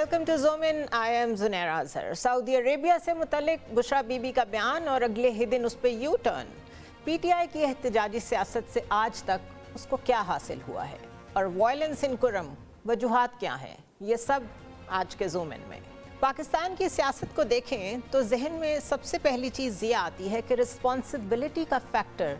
Welcome to zoom in. I am Zunaira Azhar. Saudi Arabia से मुतल्लिक बुशरा बीबी का बयान और अगले ही दिन उस पर यू टर्न। पीटीआई की एहतजाजी सियासत से आज तक उसको क्या हासिल हुआ है और वायलेंस इन कुरम वजूहात क्या हैं, ये सब आज के ज़ूम इन में। पाकिस्तान की सियासत को देखें तो जहन में सबसे पहली चीज़ ये आती है कि रिस्पॉन्सिबिलिटी का फैक्टर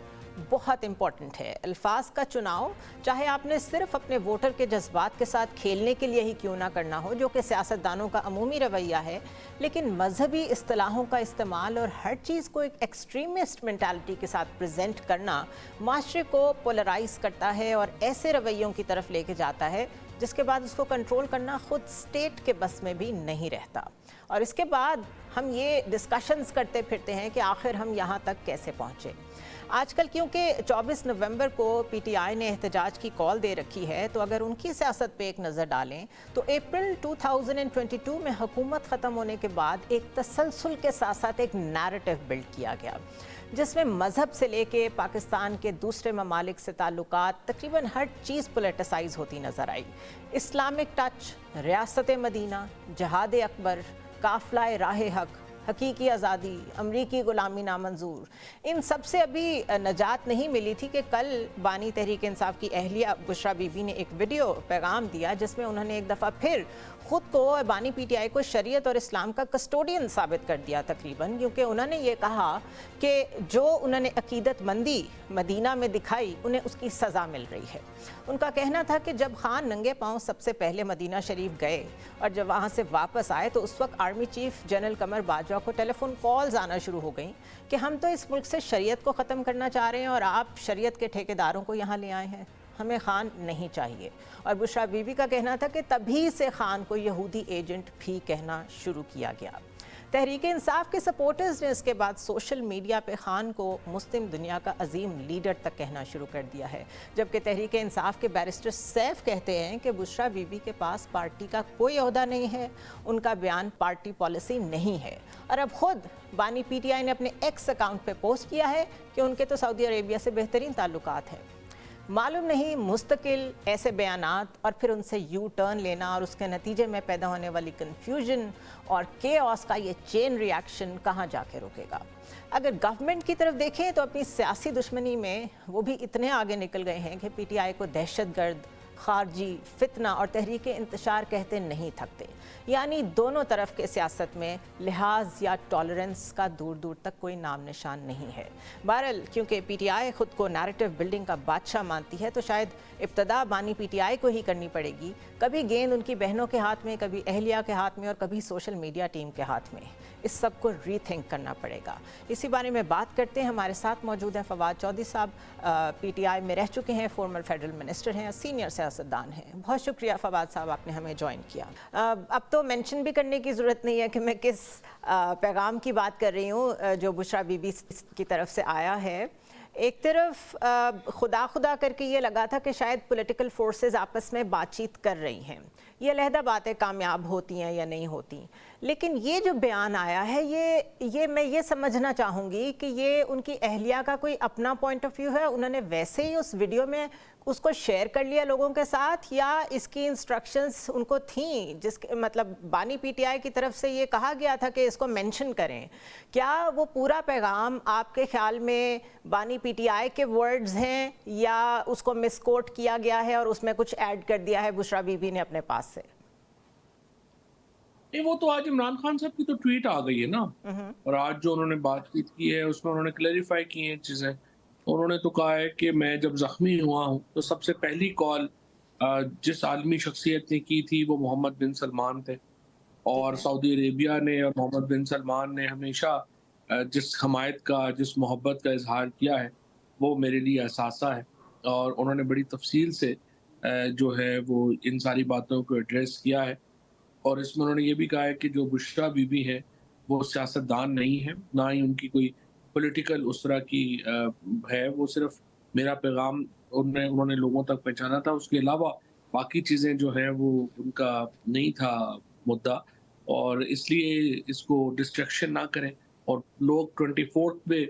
बहुत इंपॉर्टेंट है। अल्फाज का चुनाव चाहे आपने सिर्फ अपने वोटर के जज्बात के साथ खेलने के लिए ही क्यों ना करना हो, जो कि सियासतदानों का अमूमी रवैया है, लेकिन मजहबी इस्तिलाहों का इस्तेमाल और हर चीज़ को एक एक्सट्रीमिस्ट मेंटालिटी के साथ प्रेजेंट करना माशरे को पोलराइज करता है और ऐसे रवैयों की तरफ लेके जाता है जिसके बाद उसको कंट्रोल करना खुद स्टेट के बस में भी नहीं रहता। और इसके बाद हम ये डिस्कशंस करते फिरते हैं कि आखिर हम यहाँ तक कैसे पहुँचे। आजकल क्योंकि 24 नवंबर को पीटीआई ने एहतजाज की कॉल दे रखी है, तो अगर उनकी सियासत पे एक नज़र डालें तो अप्रैल 2022 में हुकूमत ख़त्म होने के बाद एक तसलसल के साथ साथ एक नैरेटिव बिल्ड किया गया जिसमें मज़हब से लेके पाकिस्तान के दूसरे ममालिक से ताल्लुकात तकरीबन हर चीज़ पोलिटिसाइज होती नज़र आई। इस्लामिक टच, रियासत मदीना, जहाद अकबर, काफिला राह हक, हकीकी आज़ादी, अमरीकी ग़ुलामी नामंजूर, इन सब से अभी नजात नहीं मिली थी कि कल बानी तहरीक इंसाफ की अहलिया बुशरा बीबी ने एक वीडियो पैगाम दिया जिसमें उन्होंने एक दफ़ा फिर ख़ुद को बानी पीटीआई को शरीयत और इस्लाम का कस्टोडियन साबित कर दिया तकरीबन, क्योंकि उन्होंने ये कहा कि जो उन्होंने अकीदतमंदी मदीना में दिखाई उन्हें उसकी सज़ा मिल रही है। उनका कहना था कि जब खान नंगे पाँव सबसे पहले मदीना शरीफ गए और जब वहाँ से वापस आए तो उस वक्त आर्मी चीफ जनरल कमर बाजवा को टेलीफोन कॉल्स आना शुरू हो गई कि हम तो इस मुल्क से शरीयत को ख़त्म करना चाह रहे हैं और आप शरीयत के ठेकेदारों को यहाँ ले आए हैं, हमें खान नहीं चाहिए। और बुशरा बीबी का कहना था कि तभी से खान को यहूदी एजेंट भी कहना शुरू किया गया। तहरीक इंसाफ के सपोर्टर्स ने इसके बाद सोशल मीडिया पे खान को मुस्लिम दुनिया का अजीम लीडर तक कहना शुरू कर दिया है, जबकि तहरीक इंसाफ के बैरिस्टर सैफ कहते हैं कि बुशरा बीबी के पास पार्टी का कोई ओहदा नहीं है, उनका बयान पार्टी पॉलिसी नहीं है। और अब खुद बानी पीटीआई ने अपने एक्स अकाउंट पे पोस्ट किया है कि उनके तो सऊदी अरेबिया से बेहतरीन ताल्लुकात हैं। मालूम नहीं मुस्तकिल ऐसे बयानात और फिर उनसे यू टर्न लेना और उसके नतीजे में पैदा होने वाली कन्फ्यूजन और केओस का ये चेन रिएक्शन कहाँ जाके रुकेगा। अगर गवर्नमेंट की तरफ देखें तो अपनी सियासी दुश्मनी में वो भी इतने आगे निकल गए हैं कि पीटीआई को दहशतगर्द, खारजी, फितना और तहरीक इंतशार कहते नहीं थकते। यानी दोनों तरफ के सियासत में लिहाज या टॉलरेंस का दूर दूर तक कोई नाम निशान नहीं है। बहरहाल क्योंकि पीटीआई खुद को नैरेटिव बिल्डिंग का बादशाह मानती है तो शायद इब्तदा बानी पीटीआई को ही करनी पड़ेगी। कभी गेंद उनकी बहनों के हाथ में, कभी अहलिया के हाथ में और कभी सोशल मीडिया टीम के हाथ में। इस सब को रीथिंक करना पड़ेगा। इसी बारे में बात करते हैं। हमारे साथ मौजूद हैं फवाद चौधरी साहब, पीटीआई में रह चुके हैं, फॉर्मर फेडरल मिनिस्टर हैं, सीनियर सियासतदान हैं। बहुत शुक्रिया फवाद साहब, आपने हमें ज्वाइन किया। अब तो मेंशन भी करने की ज़रूरत नहीं है कि मैं किस पैगाम की बात कर रही हूँ जो बुशरा बीबी की तरफ से आया है। एक तरफ खुदा खुदा करके ये लगा था कि शायद पॉलिटिकल फोर्सेस आपस में बातचीत कर रही हैं, ये अलहदा बात है कामयाब होती हैं या नहीं होती, लेकिन ये जो बयान आया है ये मैं ये समझना चाहूँगी कि ये उनकी अहलिया का कोई अपना पॉइंट ऑफ व्यू है, उन्होंने वैसे ही उस वीडियो में उसको शेयर कर लिया लोगों के साथ, या इसकी इंस्ट्रक्शंस उनको थी, जिसके मतलब बानी पीटीआई की तरफ से ये कहा गया था कि इसको मेंशन करें। क्या वो पूरा पैगाम आपके ख्याल में बानी पीटीआई के वर्ड्स हैं या उसको मिसकोट किया गया है और उसमें कुछ ऐड कर दिया है बुशरा बीबी ने अपने पास से? नहीं, वो तो आज इमरान खान साहब की तो ट्वीट आ गई है ना, और आज जो उन्होंने बातचीत की है उसमें उन्होंने क्लैरिफाई की है चीज़ें। उन्होंने तो कहा है कि मैं जब ज़ख्मी हुआ हूँ तो सबसे पहली कॉल जिस आलमी शख्सियत ने की थी वो मोहम्मद बिन सलमान थे, और सऊदी अरेबिया ने और मोहम्मद बिन सलमान ने हमेशा जिस हमायत का, जिस मोहब्बत का इजहार किया है वो मेरे लिए एहसासा है। और उन्होंने बड़ी तफसील से जो है वो इन सारी बातों को एड्रेस किया है। और इसमें उन्होंने ये भी कहा है कि जो बुशरा बीबी है वो सियासतदान नहीं है, ना ही उनकी कोई पॉलिटिकल उस तरह की है। वो सिर्फ मेरा पैगाम उन्होंने लोगों तक पहुंचाना था, उसके अलावा बाकी चीज़ें जो हैं वो उनका नहीं था मुद्दा। और इसलिए इसको डिस्ट्रैक्शन ना करें और लोग 24 पे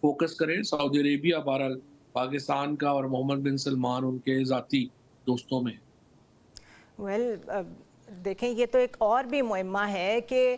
फोकस करें। सऊदी अरेबिया बहरहाल पाकिस्तान का और मोहम्मद बिन सलमान उनके ज़ाती दोस्तों में है। वेल देखें, ये तो एक और भी मुइम्मा है कि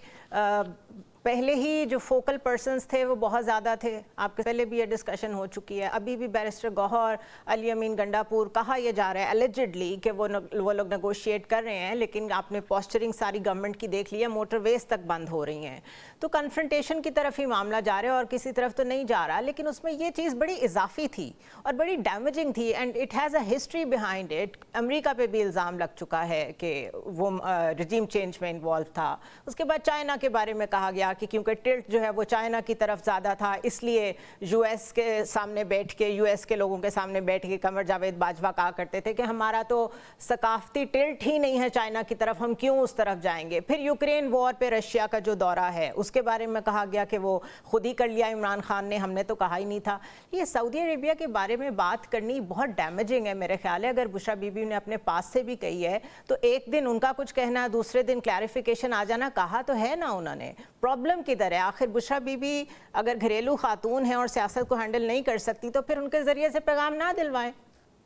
पहले ही जो फोकल पर्सन्स थे वो बहुत ज़्यादा थे। आपके पहले भी ये डिस्कशन हो चुकी है। अभी भी बैरिस्टर गौहर, अली अमीन गंडापुर, कहा यह जा रहा है एलिजिडली कि वो लोग नेगोशिएट कर रहे हैं, लेकिन आपने पोस्चरिंग सारी गवर्नमेंट की देख ली है, मोटरवेज तक बंद हो रही हैं। तो कन्फ्रंटेशन की तरफ ही मामला जा रहा है और किसी तरफ तो नहीं जा रहा। लेकिन उसमें ये चीज़ बड़ी इजाफी थी और बड़ी डैमेजिंग थी and it has a history behind it. America पे भी इल्ज़ाम लग चुका है कि वो रिजीम चेंज में इन्वॉल्व था। उसके बाद चाइना के बारे में कहा गया कि क्योंकि टिल्ट जो है वो चाइना की तरफ ज़्यादा था, इसलिए यूएस के सामने बैठ के, यूएस के लोगों के सामने बैठ के कमर जावेद बाजवा कहा करते थे कि हमारा तो सकाफती टिल्ट ही नहीं है चाइना की तरफ, हम क्यों उस तरफ जाएंगे। फिर यूक्रेन वॉर पे रशिया का जो दौरा है उसके बारे में कहा गया कि वो खुद ही कर लिया इमरान खान ने, हमने तो कहा ही नहीं था। ये सऊदी अरेबिया के बारे में बात करनी बहुत डैमेजिंग है मेरे ख्याल है। अगर बुशरा बीबी ने अपने पास से भी कही है तो एक दिन उनका कुछ कहना, दूसरे दिन क्लैरिफिकेशन आ जाना, कहा तो है ना उन्होंने। प्रॉब्लम किधर है? आखिर बुशरा बीबी अगर घरेलू खातून है और सियासत को हैंडल नहीं कर सकती तो फिर उनके जरिए से पैगाम ना दिलवाएं।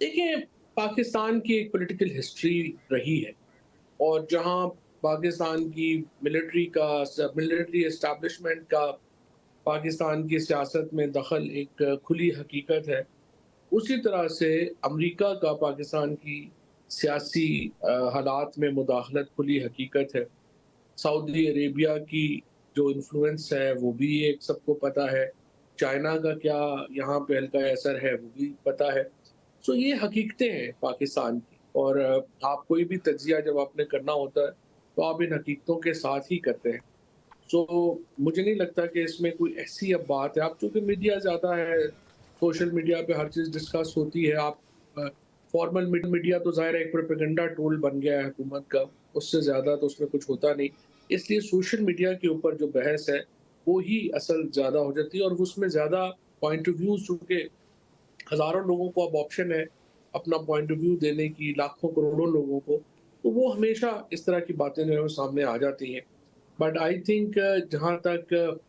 देखिए, पाकिस्तान की एक पॉलिटिकल हिस्ट्री रही है और जहां पाकिस्तान की मिलिट्री एस्टैब्लिशमेंट का पाकिस्तान की सियासत में दखल एक खुली हकीकत है, उसी तरह से अमेरिका का पाकिस्तान की सियासी हालात में मुदाखलत खुली हकीकत है। सऊदी अरेबिया की जो इन्फ्लुएंस है वो भी एक सबको पता है। चाइना का क्या यहाँ पे हल्का असर है वो भी पता है। सो ये हकीकतें हैं पाकिस्तान की और आप कोई भी तज्जिया जब आपने करना होता है तो आप इन हकीकतों के साथ ही करते हैं। सो मुझे नहीं लगता कि इसमें कोई ऐसी अब बात है। आप चूँकि मीडिया ज़्यादा है, सोशल मीडिया पे हर चीज़ डिस्कस होती है। आप फॉर्मल मीडिया तो ज़ाहिर है एक प्रोपेगेंडा टूल बन गया है हुकूमत का, उससे ज़्यादा तो उसमें कुछ होता नहीं। इसलिए सोशल मीडिया के ऊपर जो बहस है, वो ही असल ज़्यादा हो जाती है और उसमें ज़्यादा पॉइंट ऑफ व्यूज़, चूँकि हज़ारों लोगों को अब ऑप्शन है अपना पॉइंट ऑफ व्यू देने की, लाखों करोड़ों लोगों को, तो वो हमेशा इस तरह की बातें जो है वो सामने आ जाती हैं। बट आई थिंक जहाँ तक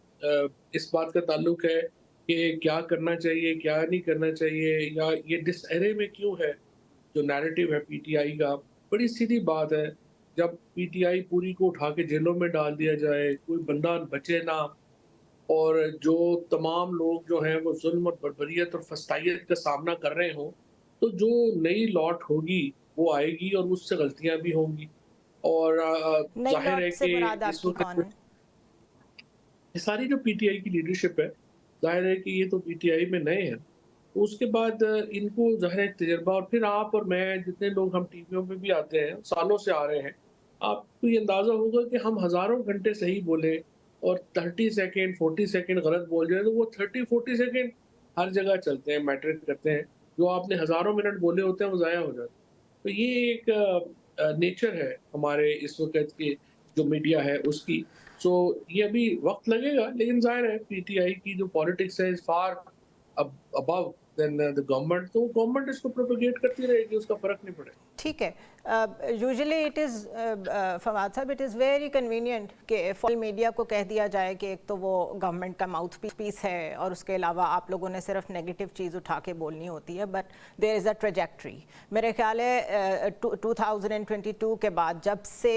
इस बात का ताल्लुक है कि क्या करना चाहिए, क्या नहीं करना चाहिए या ये डिसअरे में क्यों है, जो नैरेटिव है पीटीआई का, बड़ी सीधी बात है। जब पीटीआई पूरी को उठा के जेलों में डाल दिया जाए, कोई बंदा बचे ना और जो तमाम लोग जो हैं वो ज़ुल्म और बर्बरियत और फस्तायत का सामना कर रहे हों, तो जो नई लौट होगी वो आएगी और उससे गलतियाँ भी होंगी। और नई ज़ाहिर है लौट से कि मुराद इस आपकी कौन वक़्त है? ये सारी जो पीटीआई की लीडरशिप है, ज़ाहिर है कि ये तो पीटीआई में नए हैं। तो उसके बाद इनको ज़ाहिर है एक तजुर्बा और फिर आप और मैं जितने लोग हम टीवियों पे भी आते हैं, सालों से आ रहे हैं, आपको ये अंदाज़ा होगा कि हम हज़ारों घंटे सही बोले और 30 सेकंड, 40 सेकंड गलत बोल जाएँ, तो वो 30-40 सेकंड हर जगह चलते हैं, मैटर करते हैं। जो आपने हज़ारों मिनट बोले होते हैं, वो ज़ाया हो जाते हैं। तो ये एक नेचर है हमारे इस वक़्त के जो मीडिया है उसकी। सो ये अभी वक़्त लगेगा, लेकिन ज़ाहिर है पीटीआई की जो पॉलिटिक्स है is far above than the government, तो गवर्नमेंट इसको प्रोपेगेट करती रहेगी, उसका फ़र्क नहीं पड़ेगा। ठीक है। यूजुअली इट इज़ फवाद साहब, इट इज़ वेरी कन्वीनियंट कि फॉल मीडिया को कह दिया जाए कि एक तो वो गवर्नमेंट का माउथ पीस है और उसके अलावा आप लोगों ने सिर्फ नेगेटिव चीज़ उठा के बोलनी होती है। But there is a trajectory. मेरे ख्याल है 2022 के बाद जब से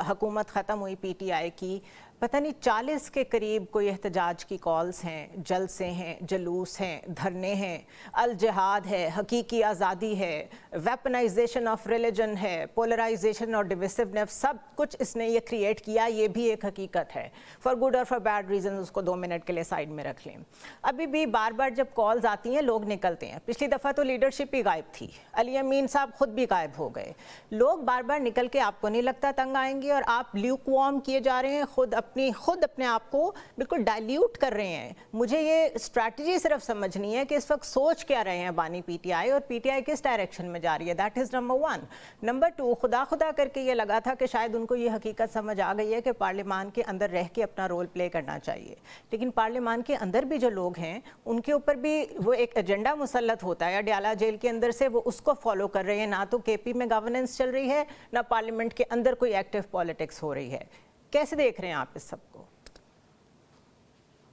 हुकूमत ख़त्म हुई पीटीआई की, पता नहीं 40 के करीब कोई एहतजाज की कॉल्स हैं, जलसे हैं, जलूस हैं, धरने हैं, अल जिहाद है, हकीकी आज़ादी है, वेपनाइजेशन ऑफ रिलीजन है, पोलराइजेशन और डिविसिवनेस, सब कुछ इसने ये क्रिएट किया। ये भी एक हकीकत है, फॉर गुड और फॉर बैड रीजन। उसको 2 मिनट के लिए साइड में रख लें। अभी भी बार बार जब कॉल्स आती हैं लोग निकलते हैं। पिछली दफ़ा तो लीडरशिप ही गायब थी, अली अमीन साहब खुद भी गायब हो गए। लोग बार बार निकल के, आपको नहीं लगता तंग आएंगे? और आप ल्यूकवार्म किए जा रहे हैं, खुद अपने आप को बिल्कुल डाइल्यूट कर रहे हैं। मुझे ये स्ट्रैटेजी सिर्फ समझनी है कि इस वक्त सोच क्या रहे हैं बानी पीटीआई और पीटीआई किस डायरेक्शन में जा रही है। That is number 1। नंबर 2, खुदा करके ये लगा था कि शायद उनको ये हकीकत समझ आ गई है कि पार्लियामान के अंदर रह के अपना रोल प्ले करना चाहिए। लेकिन पार्लियामान के अंदर भी जो लोग हैं उनके ऊपर भी वो एक एजेंडा मुसल्लत होता है। अडयाला जेल के अंदर से वो उसको फॉलो कर रहे हैं। ना तो केपी में गवर्नेंस चल रही है, ना पार्लियामेंट के अंदर कोई एक्टिव पॉलिटिक्स हो रही है। कैसे देख रहे हैं आप इस सबको?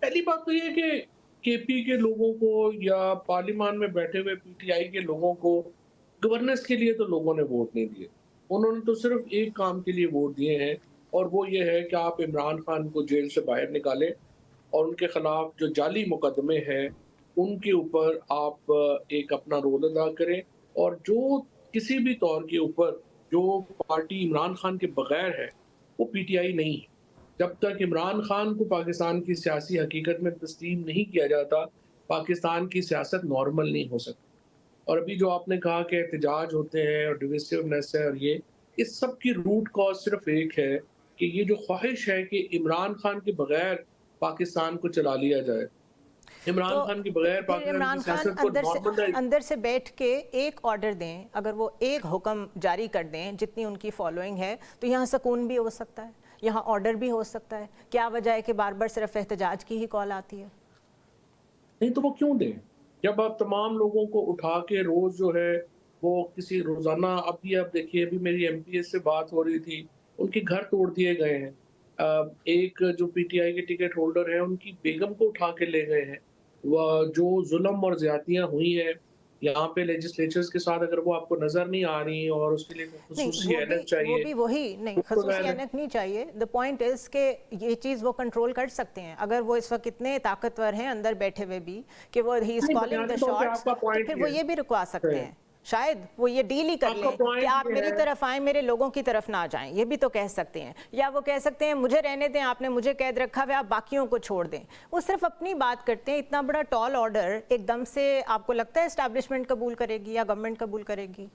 पहली बात तो ये कि केपी के लोगों को या पार्लियामान में बैठे हुए पीटीआई के लोगों को गवर्नेंस के लिए तो लोगों ने वोट नहीं दिए। उन्होंने तो सिर्फ एक काम के लिए वोट दिए हैं, और वो ये है कि आप इमरान खान को जेल से बाहर निकालें और उनके खिलाफ जो जाली मुकदमे हैं उनके ऊपर आप एक अपना रोल अदा करें। और जो किसी भी तौर के ऊपर जो पार्टी इमरान खान के बगैर है वो पीटीआई नहीं है। जब तक इमरान खान को पाकिस्तान की सियासी हकीकत में तस्लीम नहीं किया जाता, पाकिस्तान की सियासत नॉर्मल नहीं हो सकती। और अभी जो आपने कहा कि एहतजाज होते हैं और डिविसिवनेस है और ये, इस सब की रूट कॉज सिर्फ एक है कि ये जो ख्वाहिश है कि इमरान खान के बगैर पाकिस्तान को चला लिया जाए, इमरान तो खान के बगैर फिर पाकिस्तान इमरान की खान सियासत को नॉर्मलाइज। अंदर से बैठ के एक ऑर्डर दें, अगर वो एक हुक्म जारी कर दें जितनी उनकी फॉलोइंग है, तो यहाँ सुकून भी हो सकता है, यहाँ ऑर्डर भी हो सकता है। क्या वजह है कि बार बार सिर्फ एहतजाज की ही कॉल आती है? नहीं तो वो क्यों दें? जब आप तमाम लोगों को उठा के रोज जो है वो किसी रोजाना, अभी आप देखिए, अभी मेरी एमपीएस से बात हो रही थी, उनके घर तोड़ दिए गए हैं। एक जो पीटीआई के टिकट होल्डर है उनकी बेगम को उठा के ले गए हैं। वह जो जुल्म और ज्यादतियां हुई है यहाँ पे लेजिस्लेचर्स के साथ, अगर वो आपको नजर नहीं आ रही और उसके लिए नहीं, खुसूसी एनएच चाहिए, वो भी वही नहीं, तो खसूसी एनक नहीं चाहिए। द पॉइंट इज कि ये चीज़ वो कंट्रोल कर सकते हैं अगर वो इस वक्त इतने ताकतवर हैं अंदर बैठे हुए भी कि वो he is calling the shots, तो फिर वो ये भी रुकवा सकते हैं। शायद वो ये डील ही कर लें कि आप मेरी तरफ आए, मेरे लोगों की तरफ ना जाएं, ये भी तो कह सकते हैं। या वो कह सकते हैं मुझे रहने दें, आपने मुझे कैद रखा हुआ, आप बाकियों को छोड़ दें। वो सिर्फ अपनी बात करते हैं। इतना बड़ा टॉल ऑर्डर एकदम से आपको लगता है एस्टैब्लिशमेंट कबूल करेगी या गवर्नमेंट कबूल करेगी?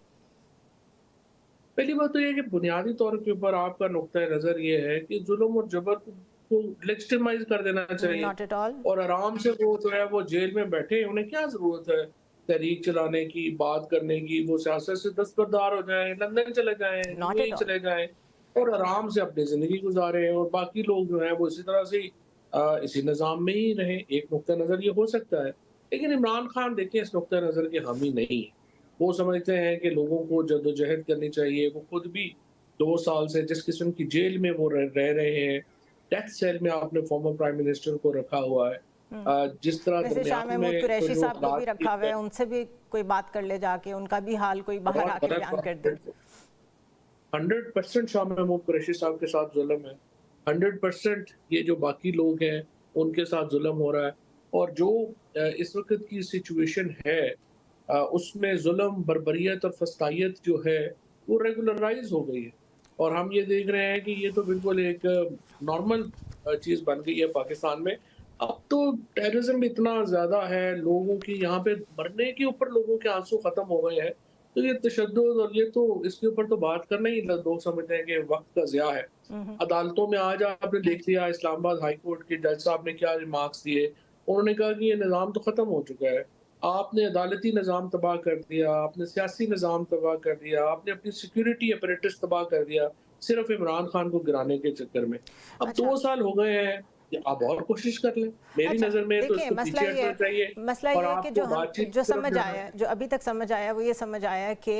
पहली बात तो ये है कि बुनियादी तौर के ऊपर आपका नुक्ता नजर ये है कि जुल्म और जबर को लेजिटिमाइज कर देना चाहिए। Not at all. और आराम से वो जो है वो जेल में बैठे, उन्हें क्या जरूरत है तहरीक चलाने की, बात करने की? वो सियासत से दस्तबरदार हो जाएं, लंदन चले जाएं, नॉट यूएई एट ऑल। चले जाएं और आराम से अपनी जिंदगी गुजारें, और बाकी लोग जो है वो इसी तरह से इसी निज़ाम में ही रहें। एक नुक्ता नजर ये हो सकता है, लेकिन इमरान खान देखिए इस नुक्ता नजर के हामी नहीं है। वो समझते हैं कि लोगों को जद्दोजहद करनी चाहिए। वो खुद भी 2 साल से जिस किस्म की जेल में वो रह रहे हैं, डेथ सेल में आपने फॉर्मर प्राइम मिनिस्टर को रखा हुआ है। जिस तरह वैसे शाह दरमियान महमूद में कुरैशी जो साहब को भी हालात रखा हुआ है, उनसे भी कोई बात कर ले जाके, उनका भी हाल कोई बाहर आके बयान कर दे। 100% शाह महमूद कुरैशी साहब के साथ जुल्म है। 100% ये जो बाकी लोग हैं उनके साथ जुल्म हो रहा है। और जो इस वक्त की सिचुएशन है उसमें जुल्म, बर्बरियत और फस्तायत जो है वो रेगुलराइज हो गई है। और हम ये देख रहे हैं कि ये तो बिल्कुल एक नॉर्मल चीज़ बन गई है पाकिस्तान में। अब तो टेररिज्म इतना ज़्यादा है, लोगों की यहाँ पे मरने के ऊपर लोगों के आंसू ख़त्म हो गए हैं। तो ये तशद्दुद और ये तो इसके ऊपर तो बात करना ही लोग समझते हैं कि वक्त का ज़िया है। अदालतों में आज आपने देख लिया इस्लामाबाद हाई कोर्ट के जज साहब ने क्या रिमार्क्स दिए। उन्होंने कहा कि ये निज़ाम तो ख़त्म हो चुका है। आपने अदालती निज़ाम तबाह कर दिया, आपने सियासी निज़ाम तबाह कर दिया, आपने अपनी सिक्योरिटी अपरेटस तबाह कर दिया, सिर्फ इमरान खान को गिराने के चक्कर में। अब अच्छा। 2 साल हो गए हैं, आप और कोशिश कर लें। मेरी अच्छा, नज़र में तो देखिए इसको मसला पीछे ये हटना चाहिए मसला और ये है कि आपको बातचीत जो की तरफ समझ जाना आया, चाहिए। जो अभी तक समझ आया, वो ये समझ आया कि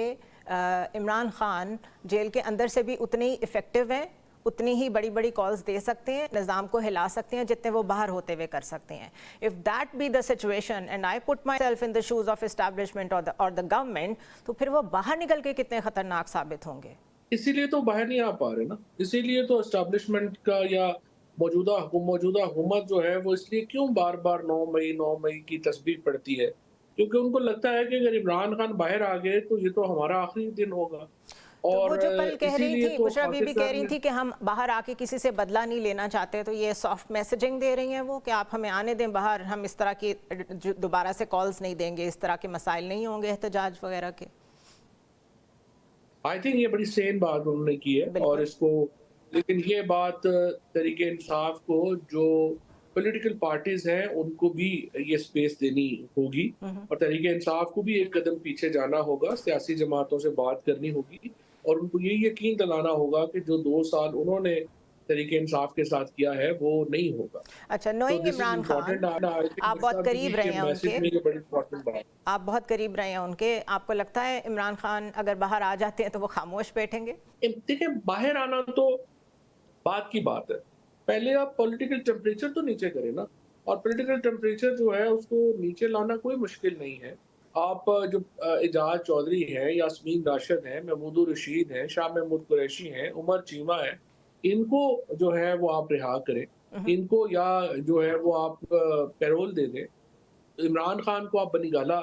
इमरान खान जेल के अंदर से भी उतने ही इफेक्टिव हैं, उतनी ही बड़ी बड़ी कॉल्स दे सकते हैं, निज़ाम को हिला सकते हैं जितने वो बाहर होते हुए कर सकते हैं। If that be the situation and I put my self in the shoes of establishment और द गवर्नमेंट, तो फिर वो बाहर निकल के कितने खतरनाक साबित होंगे। इसीलिए तो बाहर नहीं आ पा रहे ना, इसीलिए तो एस्टैब्लिशमेंट का या मौजूदा हुकूमत जो है वो इसलिए क्यों बार-बार 9 मई की तस्बीह पढ़ती है, क्योंकि उनको लगता है कि अगर इमरान खान बाहर आ गए तो ये तो हमारा आखिरी दिन होगा। तो वो और जो कल कह रही इसीलिए थी, तो बुशरा बीबी कह पाकिस्तान रही में थी कि हम बाहर आके किसी से बदला नहीं लेना चाहते, तो ये सॉफ्ट मैसेजिंग दे रही हैं वो कि आप हमें आने दें बाहर, हम इस तरह की दोबारा से कॉल्स नहीं देंगे, इस तरह के मसाइल नहीं होंगे एहतजाज वगैरह के। आई थिंक ये बड़ी सेन बात उन्होंने की है। और इसको, लेकिन ये बात तरीके इंसाफ को, जो पॉलिटिकल पार्टीज हैं उनको भी ये स्पेस देनी होगी और तरीके इंसाफ को भी एक कदम पीछे जाना होगा, सियासी जमातों से बात करनी होगी और उनको ये यकीन दिलाना होगा कि जो 2 साल उन्होंने तरीके इंसाफ के साथ किया है वो नहीं होगा। अच्छा, तो knowing this is Imran Khan, important. आप बहुत करीब रहे हैं उनके, में ये बड़ी इम्पोर्टेंट बात। आप बहुत करीब रहे हैं उनके, आपको लगता है इमरान खान अगर बाहर आ जाते हैं तो वो खामोश बैठेंगे? देखिए, बाहर आना तो बात की बात है, पहले आप पॉलिटिकल टेम्परेचर तो नीचे करें ना। और पॉलिटिकल टेम्परेचर जो है उसको नीचे लाना कोई मुश्किल नहीं है। आप जो एजाज चौधरी हैं, यास्मीन राशिद हैं, महमूद रशीद हैं, शाह महमूद कुरैशी हैं, उमर चीमा है, इनको जो है वो आप रिहा करें। इनको या जो है वो आप पैरोल दे दें। इमरान खान को आप बनीगाला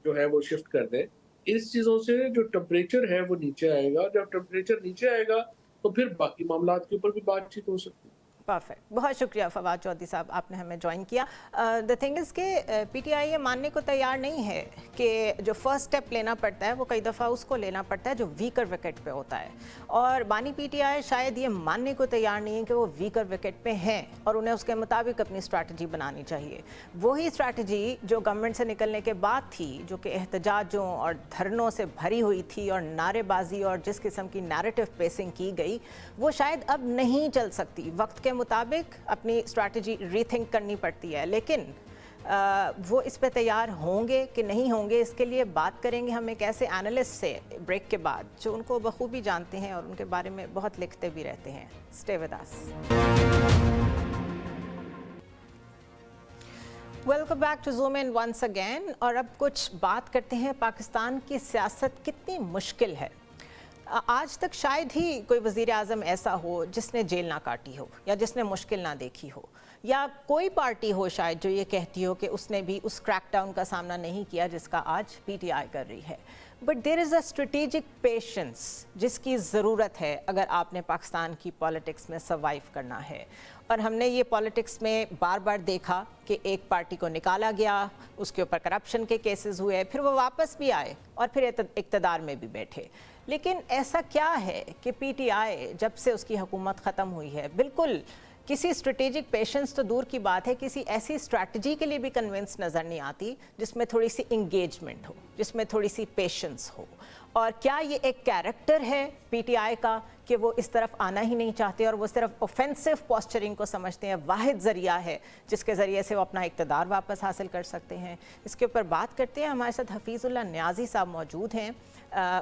जो है वो शिफ्ट कर दें। इस चीज़ों से जो टेम्परेचर है वो नीचे आएगा। जब टेम्परेचर नीचे आएगा तो फिर बाकी मामलात के ऊपर भी बातचीत हो सकती है। परफेक्ट, बहुत शुक्रिया फवाद चौधरी साहब, आपने हमें ज्वाइन किया। द थिंग इज़ के पीटीआई ये मानने को तैयार नहीं है कि जो फर्स्ट स्टेप लेना पड़ता है वो कई दफ़ा उसको लेना पड़ता है जो वीकर विकेट पे होता है, और बानी पीटीआई शायद ये मानने को तैयार नहीं है कि वो वीकर विकेट पे हैं और उन्हें उसके मुताबिक अपनी स्ट्रैटेजी बनानी चाहिए। वही स्ट्रैटेजी जो गवर्नमेंट से निकलने के बाद थी, जो कि एहतजाजों और धरनों से भरी हुई थी और नारेबाजी और जिस किस्म की नैरेटिव पेसिंग की गई, वो शायद अब नहीं चल सकती। वक्त के मुताबिक अपनी स्ट्रैटेजी रीथिंक करनी पड़ती है, लेकिन वो इस पे तैयार होंगे कि नहीं होंगे, इसके लिए बात करेंगे हम एक ऐसे एनालिस्ट से ब्रेक के बाद जो उनको बखूबी जानते हैं और उनके बारे में बहुत लिखते भी रहते हैं। Stay with us. Welcome back to zoom in once again. और अब कुछ बात करते हैं पाकिस्तान की सियासत कितनी मुश्किल है। आज तक शायद ही कोई वज़ीर आज़म ऐसा हो जिसने जेल ना काटी हो या जिसने मुश्किल ना देखी हो, या कोई पार्टी हो शायद जो ये कहती हो कि उसने भी उस क्रैकडाउन का सामना नहीं किया जिसका आज पीटीआई कर रही है। But there is a strategic patience जिसकी ज़रूरत है अगर आपने पाकिस्तान की पॉलिटिक्स में सर्वाइव करना है। और हमने ये पॉलिटिक्स में बार बार देखा कि एक पार्टी को निकाला गया, उसके ऊपर करप्शन के केसेस हुए, फिर वो वापस भी आए और फिर इक़्तिदार में भी बैठे। लेकिन ऐसा क्या है कि पीटीआई जब से उसकी हुकूमत ख़त्म हुई है, बिल्कुल किसी स्ट्रेटेजिक पेशेंस तो दूर की बात है, किसी ऐसी स्ट्रैटेजी के लिए भी कन्विंस नज़र नहीं आती जिसमें थोड़ी सी इंगेजमेंट हो, जिसमें थोड़ी सी पेशेंस हो। और क्या ये एक कैरेक्टर है पीटीआई का कि वो इस तरफ आना ही नहीं चाहते और वो सिर्फ ऑफेंसिव पोस्चरिंग को समझते हैं वाहिद ज़रिया है जिसके ज़रिए से वो अपना इक़्तिदार वापस हासिल कर सकते हैं? इसके ऊपर बात करते हैं। हमारे साथ हफीज़ुल्लाह न्याज़ी साहब मौजूद हैं,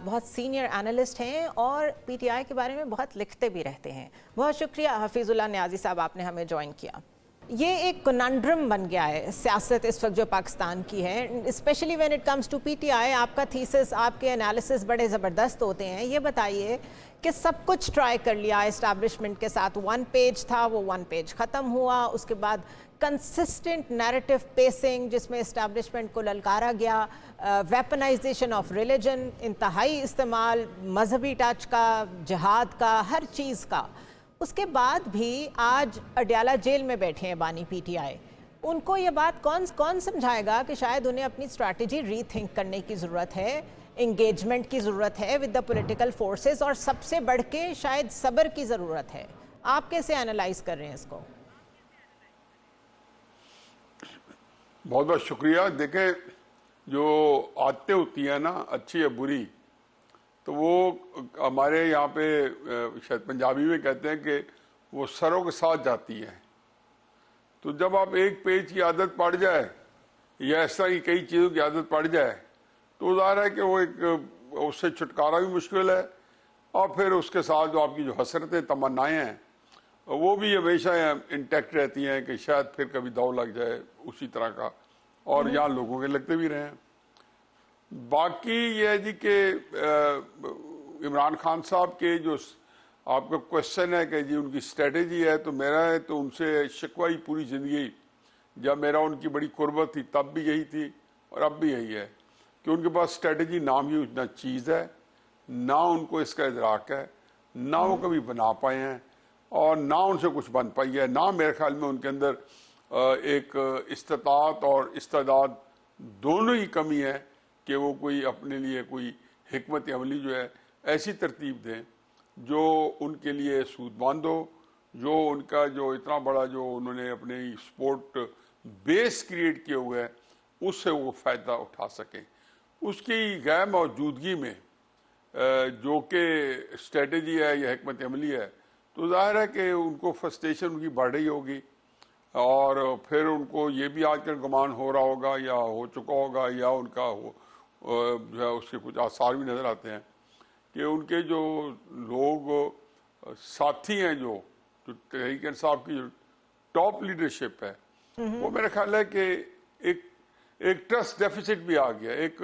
बहुत सीनियर एनालिस्ट हैं और पीटीआई के बारे में बहुत लिखते भी रहते हैं। बहुत शुक्रिया हफीज़ुल्लाह न्याज़ी साहब, आपने हमें ज्वाइन किया। ये एक कनंड्रम बन गया है सियासत इस वक्त जो पाकिस्तान की है, specially when it comes to PTI. आपका थीसिस, आपके एनालिसिस बड़े ज़बरदस्त होते हैं। ये बताइए कि सब कुछ ट्राई कर लिया इस्टेब्लिशमेंट के साथ, वन पेज था, वो वन पेज ख़त्म हुआ, उसके बाद कंसिस्टेंट नैरेटिव पेसिंग जिसमें इस्टेब्लिशमेंट को ललकारा गया, वेपनाइजेशन ऑफ रिलीजन, इंतहाई इस्तेमाल मजहबी टच का, जिहाद का, हर चीज़ का। उसके बाद भी आज अडयाला जेल में बैठे हैं बानी पीटीआई। उनको ये बात कौन समझाएगा कि शायद उन्हें अपनी स्ट्रैटेजी रीथिंक करने की ज़रूरत है, इंगेजमेंट की ज़रूरत है विद द पॉलिटिकल फोर्सेस, और सबसे बढ़ के शायद सब्र की ज़रूरत है। आप कैसे एनालाइज कर रहे हैं इसको? बहुत बहुत शुक्रिया। देखें, जो आदतें होती हैं ना, अच्छी या बुरी, तो वो हमारे यहाँ पे शायद पंजाबी में कहते हैं कि वो सरों के साथ जाती हैं। तो जब आप एक पेज की आदत पड़ जाए या ऐसा ही कई चीज़ों की आदत पड़ जाए तो ज़ाहिर है कि वो एक उससे छुटकारा भी मुश्किल है, और फिर उसके साथ जो आपकी जो हसरतें तमन्नाएँ हैं वो भी हमेशा इंटैक्ट रहती हैं कि शायद फिर कभी दाव लग जाए उसी तरह का, और यहाँ लोगों के लगते भी रहे हैं। बाकी ये है जी कि इमरान खान साहब के जो आपका क्वेश्चन है कि जी उनकी स्ट्रेटेजी है, तो मेरा है तो उनसे शिकवा ही पूरी ज़िंदगी, जब मेरा उनकी बड़ी कुर्बत थी तब भी यही थी और अब भी यही है कि उनके पास स्ट्रेटेजी नाम ही उतना चीज़ है, ना उनको इसका इदराक है, ना वो कभी बना पाए हैं और ना उनसे कुछ बन पाई है। ना मेरे ख्याल में उनके अंदर एक इस्तात और इस्तेदाद दोनों ही कमी है कि वो कोई अपने लिए कोई हिकमत अमली जो है ऐसी तरतीब दें जो उनके लिए सूदमंद हो, जो उनका जो इतना बड़ा जो उन्होंने अपने स्पोर्ट बेस क्रिएट किए हुए है उससे वो फ़ायदा उठा सकें। उसकी गैर मौजूदगी में जो कि स्ट्रेटजी है या हिकमत अमली है, तो जाहिर है कि उनको फ्रस्ट्रेशन उनकी बढ़ रही होगी, और फिर उनको ये भी आजकल गुमान हो रहा होगा या हो चुका होगा या उनका जो है उसके कुछ आसार भी नज़र आते हैं कि उनके जो लोग साथी हैं, जो तहरीक इंसाफ की जो टॉप लीडरशिप है, वो मेरा ख्याल है कि एक ट्रस्ट डेफिसिट भी आ गया, एक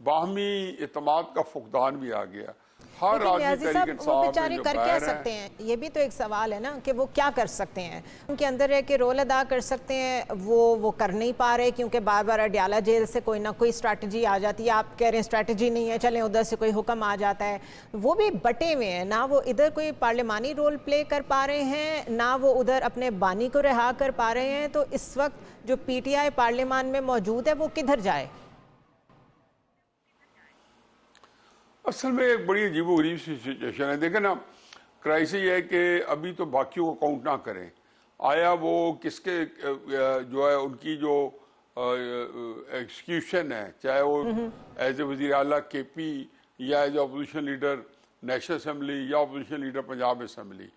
बाहमी इत्मीनान का फुकदान भी आ गया। हर लेकिन आदमी न्याजी तहरीक साहब, वो इंसाफ बेचारे में जो कर क्या बाहर सकते हैं, हैं? ये भी तो एक सवाल है ना कि वो क्या कर सकते हैं। उनके अंदर है कि रोल अदा कर सकते हैं, वो कर नहीं पा रहे क्योंकि बार बार अडयाला जेल से कोई ना कोई स्ट्रैटेजी आ जाती है। आप कह रहे हैं स्ट्रैटेजी नहीं है, चलें उधर से कोई हुक्म आ जाता है। वो भी बटे हुए हैं ना, वो इधर कोई पार्लिमानी रोल प्ले कर पा रहे हैं, ना वो उधर अपने बानी को रिहा कर पा रहे हैं। तो इस वक्त जो PTI पार्लियामान में मौजूद है वो किधर जाए? असल में एक बड़ी अजीबोगरीब सी सिचुएशन है। देखें ना, क्राइसिस है कि अभी तो बाकियों को काउंट ना करें, आया वो किसके जो है उनकी जो एक्सक्यूशन है, चाहे वो एज ए वज़ीर आला KP या as opposition leader national assembly या अपोजिशन लीडर पंजाब असम्बली,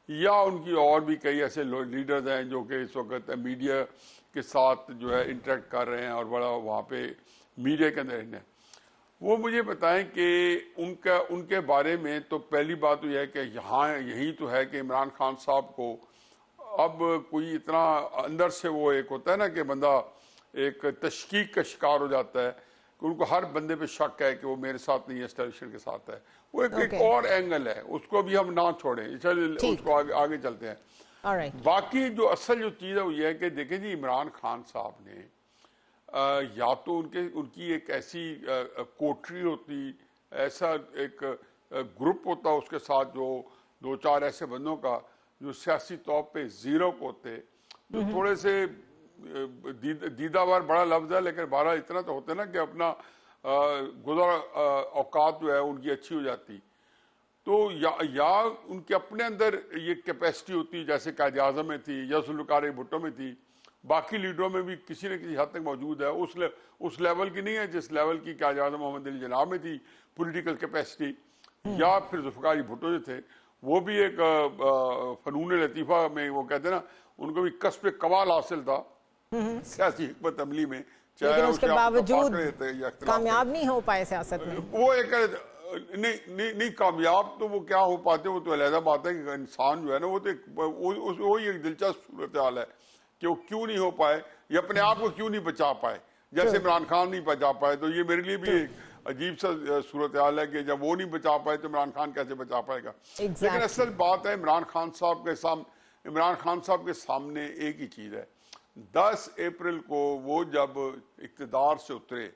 या उनकी और भी कई ऐसे लीडर्स हैं जो कि इस वक्त मीडिया के साथ जो है इंटरेक्ट कर रहे हैं और बड़ा वहाँ पे मीडिया के अंदर है। वो मुझे बताएं कि उनके बारे में तो पहली बात तो यह है कि यहाँ यही तो है कि इमरान खान साहब को अब कोई इतना अंदर से वो एक होता है ना कि बंदा एक तशकीक का शिकार हो जाता है कि उनको हर बंदे पे शक है कि वो मेरे साथ नहीं है, एस्टेब्लिशमेंट के साथ है। वो एक और एंगल है, उसको भी हम ना छोड़ें, चलिए उसको आगे चलते हैं। बाकी जो असल जो चीज़ है वो ये है कि देखें जी, इमरान खान साहब ने या तो उनकी एक ऐसी कोठरी होती, ऐसा एक ग्रुप होता उसके साथ जो 2-4 ऐसे बंदों का जो सियासी तौर पे जीरो होते, जो थोड़े से दीदावार बड़ा लफ्ज है लेकिन 12 इतना तो होते ना कि अपना गुज़र औकात जो है उनकी अच्छी हो जाती। तो या उनके अपने अंदर ये कैपेसिटी होती, जैसे कायद आज़म में थी या जुल्फ़िकार भुट्टो में थी, बाकी लीडरों में भी किसी न किसी हद तक मौजूद है। उस लेवल की नहीं है जिस लेवल की कायद आज़म मोहम्मद अली जिन्ना में थी पॉलिटिकल कैपेसिटी, या फिर जुल्फ़िकार भुट्टो जो थे वो भी एक फ़नून लतीफ़ा में वो कहते हैं ना, उनको भी कसब कमाल हासिल था सियासी हिकमत अमली में, लेकिन उसके बावजूद कामयाब नहीं हो पाए सियासत में। वो एक नहीं कामयाब तो वो क्या हो पाते, वो तो अलहदा बात है कि इंसान जो है ना वो तो वही एक दिलचस्प सूरत हाल है कि वो क्यों नहीं हो पाए या अपने आप को क्यों नहीं बचा पाए, जैसे इमरान खान नहीं बचा पाए। तो ये मेरे लिए भी एक अजीब सा सूरत हाल है कि जब वो नहीं बचा पाए तो इमरान खान कैसे बचा पाएगा। लेकिन असल बात है इमरान खान साहब के सामने एक ही चीज़ है, 10 अप्रैल को वो जब इक़्तिदार से उतरे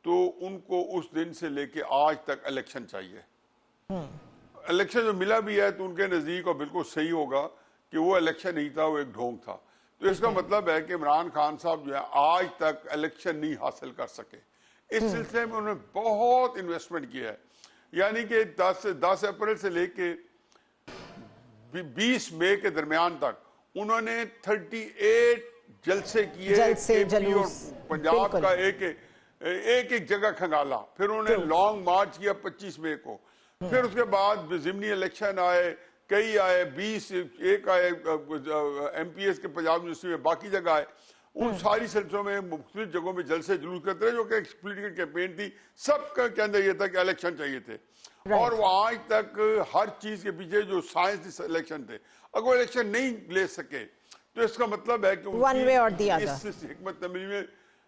तो उनको उस दिन से लेके आज तक इलेक्शन चाहिए। इलेक्शन जो मिला भी है तो उनके नज़दीक और बिल्कुल सही होगा कि वो इलेक्शन नहीं था, वो एक ढोंग था। तो इसका मतलब है कि इमरान खान साहब जो है आज तक इलेक्शन नहीं हासिल कर सके। इस सिलसिले में उन्होंने बहुत इन्वेस्टमेंट किया है, यानी कि 10 अप्रैल से लेके 20 मई के दरमियान तक उन्होंने 38 जलसे किए और पंजाब का एक जगह खंगाला। फिर उन्होंने लॉन्ग मार्च किया 25 मई को, फिर उसके बाद ज़िमनी इलेक्शन आए, कई आए, 21 आए MPS के पंजाब यूनिवर्सिटी में, बाकी जगह आए। उन सारी सिलसिलों में मुख्तलिफ जगहों में जलसे जुलूस करते रहे जो कि पॉलिटिकल कैंपेन थी। सब के अंदर ये था कि इलेक्शन चाहिए थे और वो आज तक हर चीज के पीछे जो साइंस इलेक्शन थे, अगर इलेक्शन नहीं ले सके तो इसका मतलब है कि इस हिकमत अमली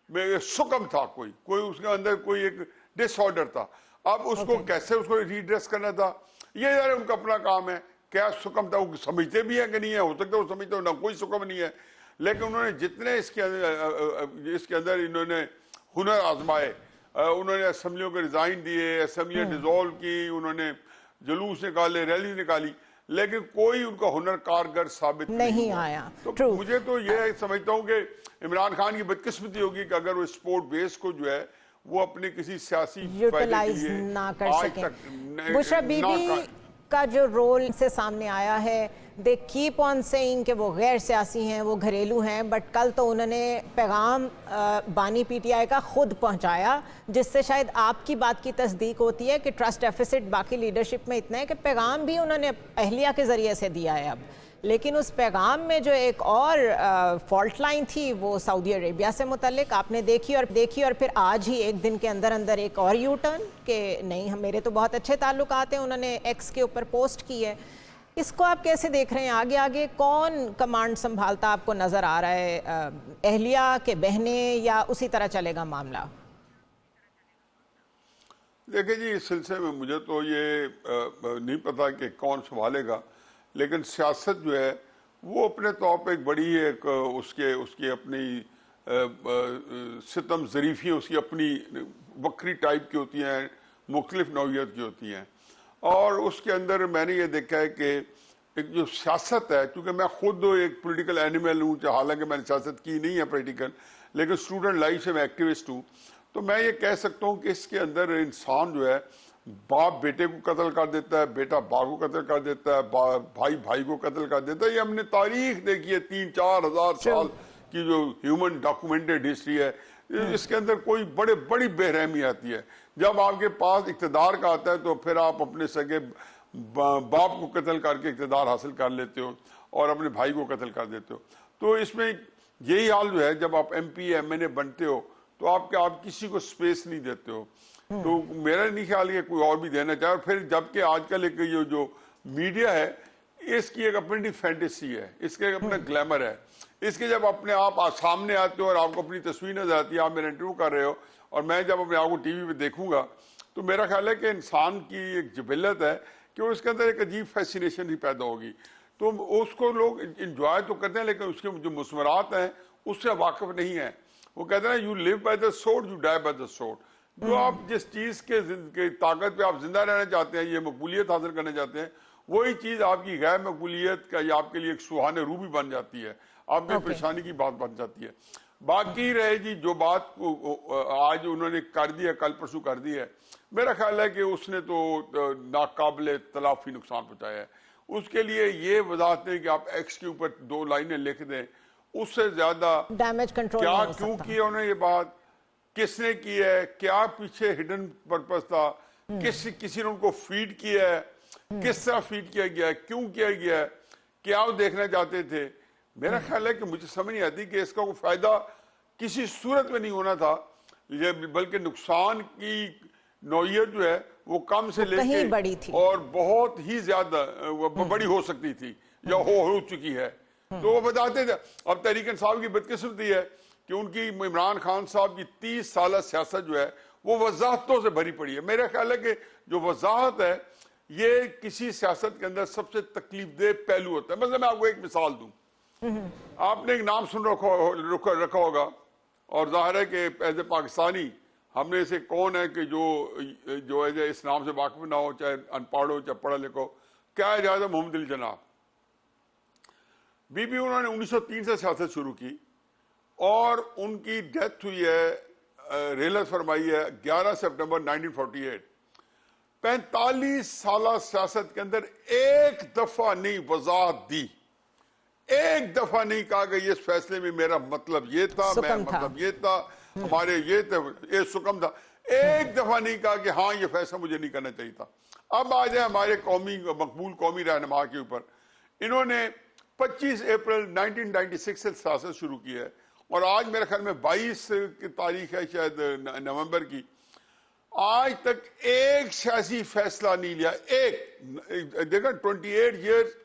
में सुकम था, कोई उसके अंदर कोई एक डिसऑर्डर था। अब उसको कैसे उसको रिड्रेस करना था, ये यार उनका अपना काम है। क्या सुकम था वो समझते भी है कि नहीं है, हो सकता है वो समझते हो ना, कोई सुकम नहीं है। लेकिन उन्होंने जितने इसके अंदर इन्होंने हुनर आजमाए, उन्होंने असम्बलियों को रिजाइन दिए, असम्बलियाँ डिजोल्व की, उन्होंने जुलूस निकाले, रैली निकाली, लेकिन कोई उनका हुनर कारगर साबित नहीं आया। तो मुझे तो ये समझता हूँ कि इमरान खान की बदकिस्मती होगी कि अगर वो स्पोर्ट बेस को जो है वो अपने किसी सियासी यूटिलाइज ना कर सके। बुशरा बीबी का जो रोल से सामने आया है, दे कीप ऑन सेइंग कि वो गैर सियासी हैं, वो घरेलू हैं, बट कल तो उन्होंने पैगाम बानी PTI का खुद पहुंचाया, जिससे शायद आपकी बात की तस्दीक होती है कि ट्रस्ट डेफिसिट बाकी लीडरशिप में इतना है कि पैगाम भी उन्होंने अहलिया के ज़रिए से दिया है अब। लेकिन उस पैगाम में जो एक और फॉल्ट लाइन थी वो सऊदी अरेबिया से मुतल्लिक आपने देखी और फिर आज ही एक दिन के अंदर अंदर एक और यू टर्न कि नहीं, हम मेरे तो बहुत अच्छे ताल्लुकात हैं, उन्होंने X के ऊपर पोस्ट की है। इसको आप कैसे देख रहे हैं? आगे आगे कौन कमांड संभालता आपको नजर आ रहा है? अहलिया के बहने या उसी तरह चलेगा मामला? देखिए जी, इस सिलसिले में मुझे तो ये नहीं पता कि कौन संभालेगा, लेकिन सियासत जो है वो अपने तौर पे एक बड़ी एक उसकी अपनी सितम ज़रीफ़ी, उसकी अपनी वक्री टाइप की होती हैं, मुख्तलिफ नौइयत की होती हैं। और उसके अंदर मैंने ये देखा है कि एक जो सियासत है, क्योंकि मैं खुद एक पॉलिटिकल एनिमल हूँ, हालांकि मैंने सियासत की नहीं है पॉलिटिकल, लेकिन स्टूडेंट लाइफ से मैं एक्टिविस्ट हूँ, तो मैं ये कह सकता हूँ कि इसके अंदर इंसान जो है, बाप बेटे को कत्ल कर देता है, बेटा बाप को कत्ल कर देता है, भाई भाई को कत्ल कर देता है। ये हमने तारीख देखी है, 3-4 हज़ार साल की जो ह्यूमन डॉक्यूमेंटेड हिस्ट्री है, इसके अंदर कोई बड़ी बेरहमी आती है। जब आपके पास इक़्तिदार का आता है तो फिर आप अपने सगे बाप को कत्ल करके इक़्तिदार हासिल कर लेते हो और अपने भाई को कत्ल कर देते हो। तो इसमें यही हाल जो है, जब आप MP MNA बनते हो तो आप किसी को स्पेस नहीं देते हो। तो मेरा नहीं ख्याल है कोई और भी देना चाहे। और फिर जबकि आजकल एक ये जो मीडिया है, इसकी एक अपनी फैंटेसी है, इसका एक अपना ग्लैमर है। इसके जब अपने आप सामने आते हो और आपको अपनी तस्वीर नजर आती है, आप मेरा इंटरव्यू कर रहे हो और मैं जब अपने आप को टीवी पे देखूंगा, तो मेरा ख्याल है कि इंसान की एक जबिलत है कि उसके अंदर एक अजीब फैसिनेशन ही पैदा होगी। तो उसको लोग इंजॉय तो करते हैं, लेकिन उसके जो मुस्मरात हैं उससे वाकिफ नहीं है। वो कहते हैं you live by the sword, you die by the sword. जो आप जिस चीज के ताकत पे आप जिंदा रहना चाहते हैं, ये मकबूलियत हासिल करना चाहते हैं, वही चीज आपकी गैर मकबूलियत का या आपके लिए एक सुहाने रूह भी बन जाती है, आपकी परेशानी की बात बन जाती है। बाकी रहे जी जो बात आज उन्होंने कर दी है, कल परसों कर दी है, मेरा ख्याल है कि उसने तो नाकाबिले तलाफी नुकसान पहुंचाया है। उसके लिए ये वजाहत नहीं कि आप एक्स के ऊपर 2 लाइनें लिख दें, उससे ज्यादा डैमेज कंट्रोल क्या क्यों की उन्होंने ये बात, किसने की है, क्या पीछे हिडन पर्पस था, किसी ने उनको फीड किया है, किस तरह फीड किया गया है, क्यों किया गया है, क्या वो देखना चाहते थे। मेरा ख्याल है कि मुझे समझ नहीं आती कि इसका कोई फायदा किसी सूरत में नहीं होना था, बल्कि नुकसान की नौइयत जो है वो कम से लेके बड़ी थी और बहुत ही ज्यादा बड़ी हो सकती थी या हो चुकी है। तो वो बताते थे। अब तहरीक इंसाफ की बदकिस्मती है कि उनकी इमरान खान साहब की 30 साल सियासत जो है वो वजाहतों से भरी पड़ी है। मेरा ख्याल है कि जो वजाहत है ये किसी सियासत के अंदर सबसे तकलीफदेह पहलू होता है। मतलब मैं आपको एक मिसाल दूं, आपने एक नाम सुन रखा होगा और जाहिर है कि एज ए पाकिस्तानी हमने से कौन है कि जो है इस नाम से वाकिफ ना हो, चाहे अनपढ़ हो चाहे पढ़ा लिखो, क्या इजाजत मोहम्मद अली जनाब। बीबी उन्होंने 1903 से सियासत शुरू की और उनकी डेथ हुई है, रेलत फरमाई है 11 सितंबर 1948। 45 साल सियासत के अंदर एक दफा नहीं वजाहत दी, एक दफा नहीं कहा कि इस फैसले में मेरा मतलब ये था, मैं मतलब ये था, हमारे ये सुकम था। एक दफा नहीं कहा कि हाँ ये फैसला मुझे नहीं करना चाहिए था। अब आ जाए हमारे मकबूल कौमी रहनुमा के ऊपर। इन्होंने 25 अप्रैल 1996 से सियासत शुरू की है और आज मेरे ख्याल में 22 की तारीख है शायद नवंबर की। आज तक एक सियासी फैसला नहीं लिया। एक देखा 28 ईयर्स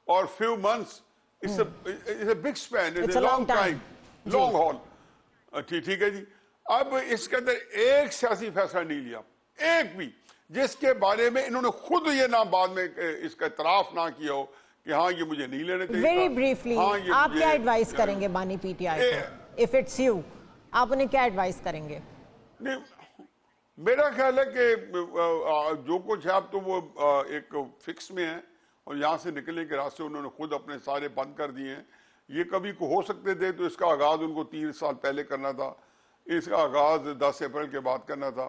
और few months, it's a big span, it's a long time, long haul. ठीक है जी। अब इसके अंदर एक सियासी फैसला नहीं लिया, एक भी, जिसके बारे में इन्होंने खुद ये ना बाद में इसका इतराफ ना किया हो कि हाँ ये मुझे नहीं लेने चाहिए। वेरी ब्रीफली आप क्या एडवाइस करेंगे बानी PTI को? इफ इट्स यू, आप उन्हें क्या एडवाइस करेंगे? नहीं, मेरा ख्याल है कि जो कुछ है अब तो वो एक फिक्स में है और यहाँ से निकलने के रास्ते उन्होंने खुद अपने सारे बंद कर दिए हैं। ये कभी को हो सकते थे तो इसका आगाज उनको 3 साल पहले करना था, इसका आगाज 10 अप्रैल के बाद करना था।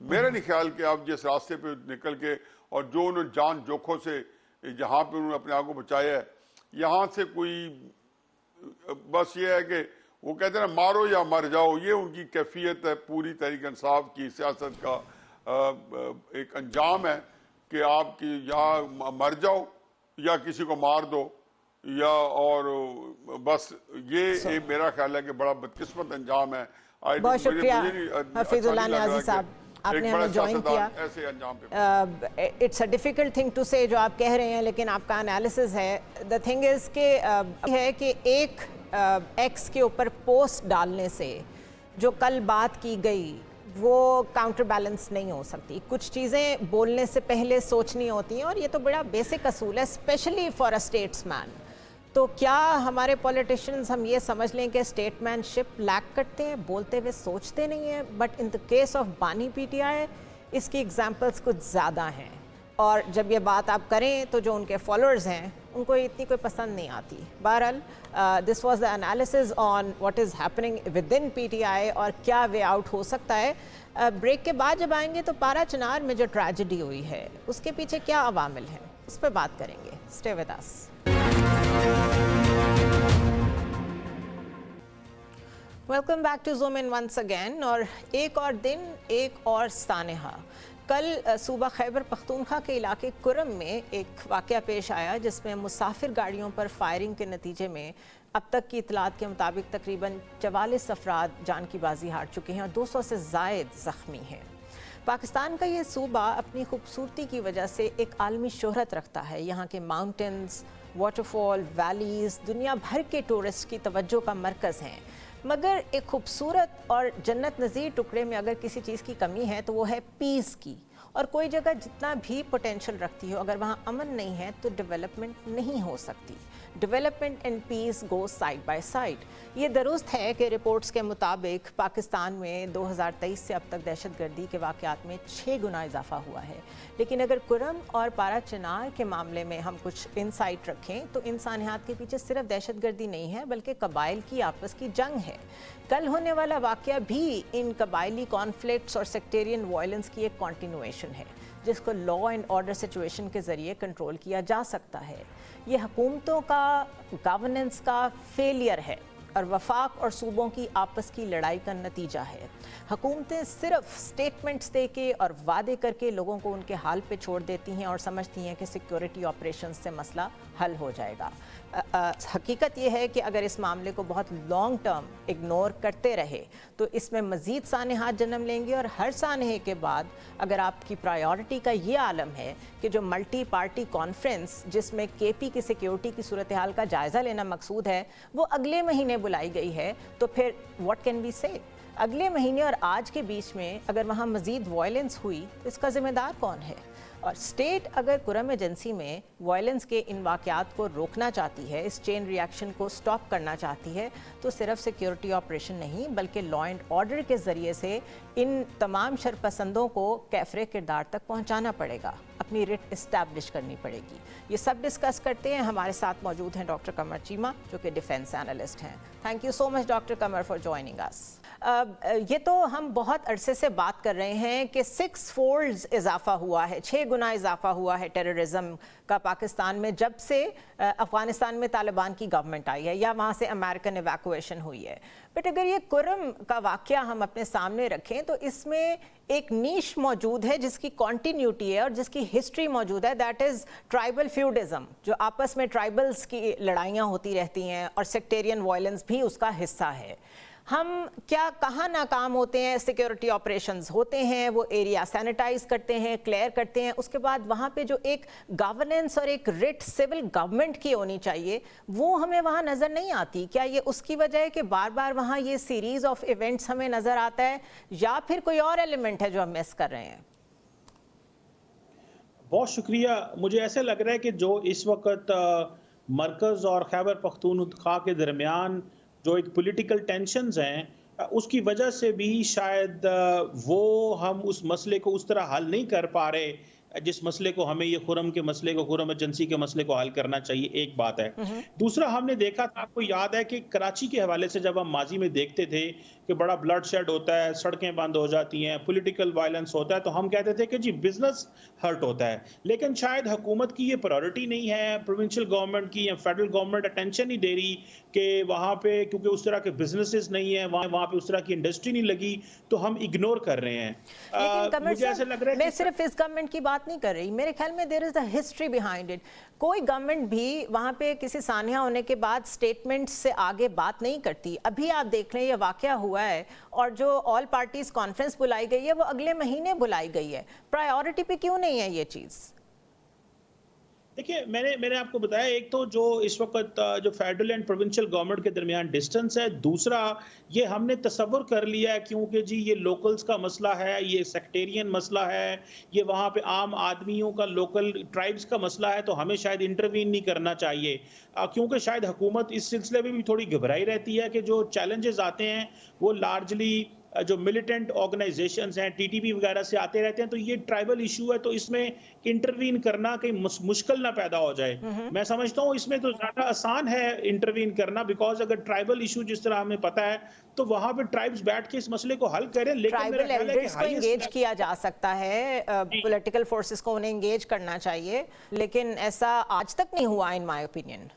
मेरा नहीं ख्याल कि आप जिस रास्ते पे निकल के और जो उन्होंने जान जोखों से जहाँ पे उन्होंने अपने आप को बचाया है, यहाँ से कोई बस ये है कि वो कहते हैं ना मारो या मर जाओ, ये उनकी कैफियत है। पूरी तहरीक इंसाफ की सियासत का एक अंजाम है कि आपकी या मर जाओ या किसी को मार दो या और बस ये मेरा ख्याल है कि बड़ा बदकिस्मत अंजाम है। बहुत शुक्रिया हफीजुल्लाह नियाज़ी साहब। आपने हमें ज्वाइन किया। ऐसे अंजाम पे it's a difficult thing to say जो आप कह रहे हैं, लेकिन आपका एनालिसिस है। द थिंग इज़ के है कि एक एक्स के ऊपर पोस्ट डालने से जो कल बात की गई वो काउंटर बैलेंस नहीं हो सकती। कुछ चीज़ें बोलने से पहले सोचनी होती हैं, और ये तो बड़ा बेसिक असूल है, स्पेशली फॉर अ स्टेट्समैन। तो क्या हमारे पॉलिटिशियंस, हम ये समझ लें कि स्टेटमैनशिप लैक करते हैं, बोलते हुए सोचते नहीं हैं? But in the case of बानी पीटीआई इसकी एग्जांपल्स कुछ ज़्यादा हैं, और जब ये बात आप करें तो जो उनके फॉलोअर्स हैं उनको इतनी कोई पसंद नहीं आती। बहरहाल this was the analysis on what is happening with in PTI और क्या वे आउट हो सकता है। ब्रेक के बाद जब आएंगे तो पारा चिनार में जो ट्रेजेडी हुई है उसके पीछे क्या अवामिल हैं, उस पर बात करेंगे। Stay with us. Welcome back to zoom in once again. और एक और दिन, एक और सानहा। कल सूबा खैबर पख्तूनख्वा के इलाके कुरम में एक वाक़या पेश आया जिसमें मुसाफिर गाड़ियों पर फायरिंग के नतीजे में अब तक की इतलात के मुताबिक तकरीबन 44 अफराद जान की बाजी हार चुके हैं और 200 से ज़ायद ज़ख्मी हैं। पाकिस्तान का ये सूबा अपनी खूबसूरती की वजह से एक आलमी शोहरत रखता है। यहाँ के माउंटेन्स, वाटरफॉल, वैलीज़ दुनिया भर के टूरिस्ट की तवज्जो का मरकज़ हैं। मगर एक खूबसूरत और जन्नत नज़ीर टुकड़े में अगर किसी चीज़ की कमी है तो वो है पीस की। और कोई जगह जितना भी पोटेंशियल रखती हो, अगर वहाँ अमन नहीं है तो डेवलपमेंट नहीं हो सकती। Development and peace go side by side. ये दुरुस्त है कि रिपोर्ट्स के मुताबिक पाकिस्तान में 2023 से अब तक दहशतगर्दी के वाक़यात में 6 गुना इजाफा हुआ है। लेकिन अगर कुरम और पारा चिनार के मामले में हम कुछ इंसाइट रखें तो इंसानियत के पीछे सिर्फ दहशतगर्दी नहीं है बल्कि कबाइल की आपस की जंग है। कल होने वाला वाक़या भी इन कबाइली कॉन्फ्लिक्ट्स और सेक्टेरियन वायलेंस की एक कॉन्टिन्यूएशन है जिसको लॉ एंड ऑर्डर सिचुएशन के ज़रिए कंट्रोल किया जा सकता है। ये हुकूमतों का गवर्नेंस का फेलियर है और वफाक और सूबों की आपस की लड़ाई का नतीजा है। हुकूमतें सिर्फ स्टेटमेंट्स दे के और वादे करके लोगों को उनके हाल पे छोड़ देती हैं और समझती हैं कि सिक्योरिटी ऑपरेशंस से मसला हल हो जाएगा। हकीकत यह है कि अगर इस मामले को बहुत लॉन्ग टर्म इग्नोर करते रहे तो इसमें मज़ीद सानहात जन्म लेंगे और हर सानहे के बाद अगर आपकी प्रायोरिटी का ये आलम है कि जो मल्टी पार्टी कॉन्फ्रेंस जिसमें केपी की सिक्योरिटी की सूरत हाल का जायज़ा लेना मकसूद है वो अगले महीने बुलाई गई है, तो फिर व्हाट कैन वी से? अगले महीने और आज के बीच में अगर वहाँ मज़ीद वायलेंस हुई तो इसका ज़िम्मेदार कौन है? और स्टेट अगर कुरम एजेंसी में वायलेंस के इन वाक़यात को रोकना चाहती है, इस चेन रिएक्शन को स्टॉप करना चाहती है, तो सिर्फ सिक्योरिटी ऑपरेशन नहीं बल्कि लॉ एंड ऑर्डर के ज़रिए से इन तमाम शरपसंदों को कैफरे किरदार तक पहुंचाना पड़ेगा, अपनी रिट इस्टेब्लिश करनी पड़ेगी। ये सब डिस्कस करते हैं। हमारे साथ मौजूद हैं डॉक्टर कमर चीमा जो कि डिफेंस एनालिस्ट हैं। Thank you so much doctor Qamar for joining us. ये तो हम बहुत अरसे से बात कर रहे हैं कि 6 फोल्ड्स इजाफा हुआ है, 6 गुना इजाफा हुआ है टेररिज्म का पाकिस्तान में जब से अफ़गानिस्तान में तालिबान की गवर्नमेंट आई है या वहाँ से अमेरिकन इवैक्यूएशन हुई है। बट अगर ये कुरम का वाक़या हम अपने सामने रखें तो इसमें एक नीश मौजूद है जिसकी कॉन्टीन्यूटी है और जिसकी हिस्ट्री मौजूद है, दैट इज़ ट्राइबल फ्यूडिज़म, जो आपस में ट्राइबल्स की लड़ाइयाँ होती रहती हैं और सेक्टेरियन वायलेंस भी उसका हिस्सा है। हम क्या कहाँ नाकाम होते हैं? सिक्योरिटी ऑपरेशंस होते हैं, वो एरिया सैनिटाइज करते हैं, क्लियर करते हैं, उसके बाद वहाँ पे जो एक गवर्नेंस और एक रिट सिविल गवर्नमेंट की होनी चाहिए वो हमें वहाँ नज़र नहीं आती। क्या ये उसकी वजह है कि बार बार वहाँ ये सीरीज़ ऑफ इवेंट्स हमें नज़र आता है या फिर कोई और एलिमेंट है जो हम मिस कर रहे हैं? बहुत शुक्रिया। मुझे ऐसे लग रहा है कि जो इस वक्त मरकज़ और खैबर पख्तूनख्वा के दरमियान जो एक पॉलिटिकल टेंशन्स हैं उसकी वजह से भी शायद वो हम उस मसले को उस तरह हल नहीं कर पा रहे जिस मसले को हमें ये खुरम के मसले को, खुरम एजेंसी के मसले को हल करना चाहिए। एक बात है। दूसरा, हमने देखा था, आपको याद है कि कराची के हवाले से जब हम माजी में देखते थे कि बड़ा ब्लड शेड होता है, सड़कें बंद हो जाती हैं, पॉलिटिकल वायलेंस होता है, तो हम कहते थे कि जी बिजनेस हर्ट होता है। लेकिन शायद हुकूमत की ये प्रायोरिटी नहीं है, प्रोविंशियल गवर्नमेंट की या फेडरल गवर्नमेंट अटेंशन नहीं दे रही कि वहाँ पे क्योंकि उस तरह के बिजनेसेस नहीं है, वहाँ पे उस तरह की इंडस्ट्री नहीं लगी, तो हम इग्नोर कर रहे हैं। मुझे ऐसा लग रहा है मैं सिर्फ इस गवर्नमेंट की बात नहीं कर रही, मेरे ख्याल में there is the history behind it. कोई गवर्नमेंट भी वहाँ पे किसी सानिया होने के बाद स्टेटमेंट से आगे बात नहीं करती। अभी आप देख लें ये वाकया हुआ हुआ है और जो ऑल पार्टीज कॉन्फ्रेंस बुलाई गई है वो अगले महीने बुलाई गई है, प्रायोरिटी पे क्यों नहीं है ये चीज़? देखिए, मैंने आपको बताया, एक तो जो इस वक्त जो फेडरल एंड प्रोविंशियल गवर्नमेंट के दरमियान डिस्टेंस है, दूसरा ये हमने तसव्वुर कर लिया है क्योंकि जी ये लोकल्स का मसला है, ये सेक्टेरियन मसला है, ये वहाँ पे आम आदमियों का, लोकल ट्राइब्स का मसला है, तो हमें शायद इंटरवीन नहीं करना चाहिए, क्योंकि शायद हुकूमत इस सिलसिले में भी थोड़ी घबराई रहती है कि जो चैलेंजेस आते हैं वो लार्जली जो मिलिटेंट ऑर्गेनाइजेशंस हैं, टीटीपी वगैरह से आते रहते हैं, तो ये ट्राइबल इशू है, तो इसमें इंटरवीन करना कहीं मुश्किल ना पैदा हो जाए। मैं समझता हूँ इसमें तो ज्यादा आसान है इंटरवीन करना, बिकॉज अगर ट्राइबल इशू जिस तरह हमें पता है तो वहां पे ट्राइब्स बैठ के इस मसले को हल करें। लेकिन ट्राइबल एल्डर्स को एंगेज किया जा सकता है, पॉलिटिकल फोर्सेस को उन्हें एंगेज करना चाहिए, लेकिन ऐसा आज तक नहीं हुआ इन माय ओपिनियन।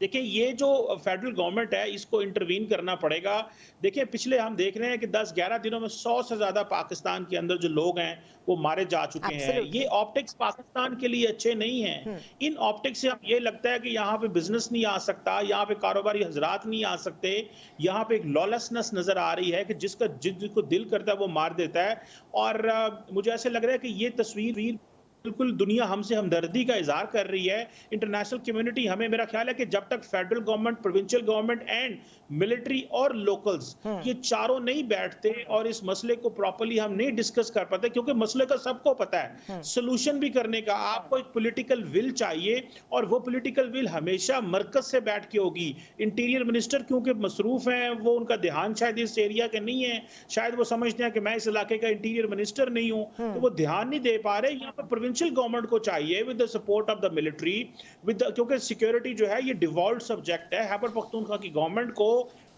देखिए, ये जो फेडरल गवर्नमेंट है इसको इंटरवीन करना पड़ेगा। देखिए, पिछले हम देख रहे हैं कि 10-11 दिनों में 100 से ज्यादा पाकिस्तान के अंदर जो लोग हैं वो मारे जा चुके हैं। ये ऑप्टिक्स पाकिस्तान के लिए अच्छे नहीं हैं। इन ऑप्टिक्स से हम ये लगता है कि यहाँ पे बिजनेस नहीं आ सकता, यहाँ पे कारोबारी हजरात नहीं आ सकते, यहाँ पे एक लॉलेसनेस नजर आ रही है कि जिसको दिल करता है वो मार देता है। और मुझे ऐसे लग रहा है कि ये तस्वीर बिल्कुल दुनिया हमसे हमदर्दी का इजहार कर रही है। इंटरनेशनल कम्युनिटी हमें, मेरा ख्याल है कि जब तक federal government, provincial government and military और लोकल्स ये चारों नहीं बैठते और इस मसले को प्रॉपर्ली हम नहीं डिस्कस कर पाते, क्योंकि मसले का सबको पता है, सोल्यूशन भी करने का आपको एक पॉलिटिकल विल चाहिए, और वो पॉलिटिकल विल हमेशा मरकज से बैठ के होगी। इंटीरियर मिनिस्टर क्योंकि मसरूफ हैं, वो उनका ध्यान शायद इस एरिया के नहीं है, शायद वो समझते हैं कि मैं इस इलाके का इंटीरियर मिनिस्टर नहीं हूं, तो वो ध्यान नहीं दे पा रहे। यहाँ पर प्रोविंशियल गवर्नमेंट को चाहिए with the support of the military, क्योंकि सिक्योरिटी जो है ये डिवॉल्व्ड सब्जेक्ट है। खैबर पख्तूनख्वा की गवर्नमेंट को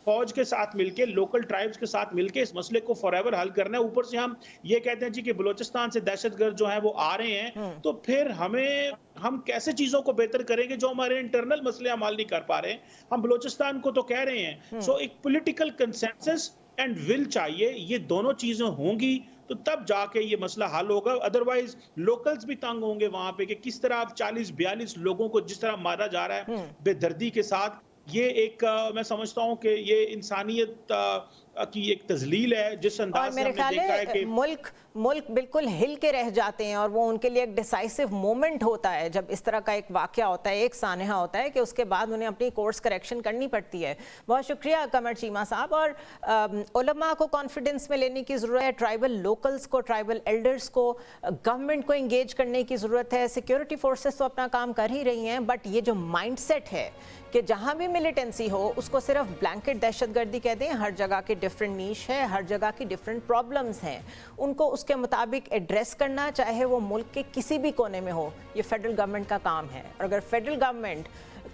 फौज के साथ मिलके, लोकल ट्राइब्स के साथ मिलके इस मसले को फॉरएवर हल करना है। ऊपर से हम ये कहते हैं जी कि बलूचिस्तान से दहशतगर्द जो हैं वो आ रहे हैं, तो फिर हम कैसे चीजों को बेहतर करेंगे जो हमारे इंटरनल मसले हम हल नहीं कर पा रहे हैं। हम बलूचिस्तान को तो कह रहे हैं। सो एक पॉलिटिकल कंसेंसस एंड विल चाहिए, ये दोनों चीजें होंगी तो तब जाके ये मसला हल होगा। अदरवाइज लोकल्स भी तंग होंगे वहां पे कि किस तरह आप 40-42 लोगों को जिस तरह मारा जा रहा है बेदर्दी के साथ, ये एक मैं समझता हूं कि ये इंसानियत की एक तजलील है। जिस अंदाज से हमने देखा है कि मुल्क बिल्कुल हिल के रह जाते हैं और वो उनके लिए एक डिसाइसिव मोमेंट होता है जब इस तरह का एक वाकया होता है, एक सानहा होता है कि उसके बाद उन्हें अपनी कोर्स करेक्शन करनी पड़ती है। बहुत शुक्रिया कमर चीमा साहब। और उलमा को कॉन्फिडेंस में लेने की ज़रूरत है, ट्राइबल लोकल्स को, ट्राइबल एल्डर्स को, गवर्नमेंट को इंगेज करने की ज़रूरत है। सिक्योरिटी फोर्सेस तो अपना काम कर ही रही हैं, बट ये जो माइंडसेट है कि जहाँ भी मिलिटेंसी हो उसको सिर्फ ब्लैंकेट दहशतगर्दी कह दें, हर जगह की डिफरेंट नीश है, हर जगह की डिफरेंट प्रॉब्लम्स हैं, उनको उसके मुताबिक एड्रेस करना, चाहे वो मुल्क के किसी भी कोने में हो, ये फेडरल गवर्नमेंट का काम है। और अगर फेडरल गवर्नमेंट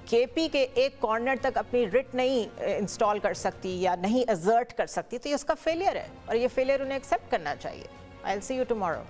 केपी के एक कॉर्नर तक अपनी रिट नहीं इंस्टॉल कर सकती या नहीं असर्ट कर सकती तो ये उसका फेलियर है और ये फेलियर उन्हें एक्सेप्ट करना चाहिए। I will see you tomorrow.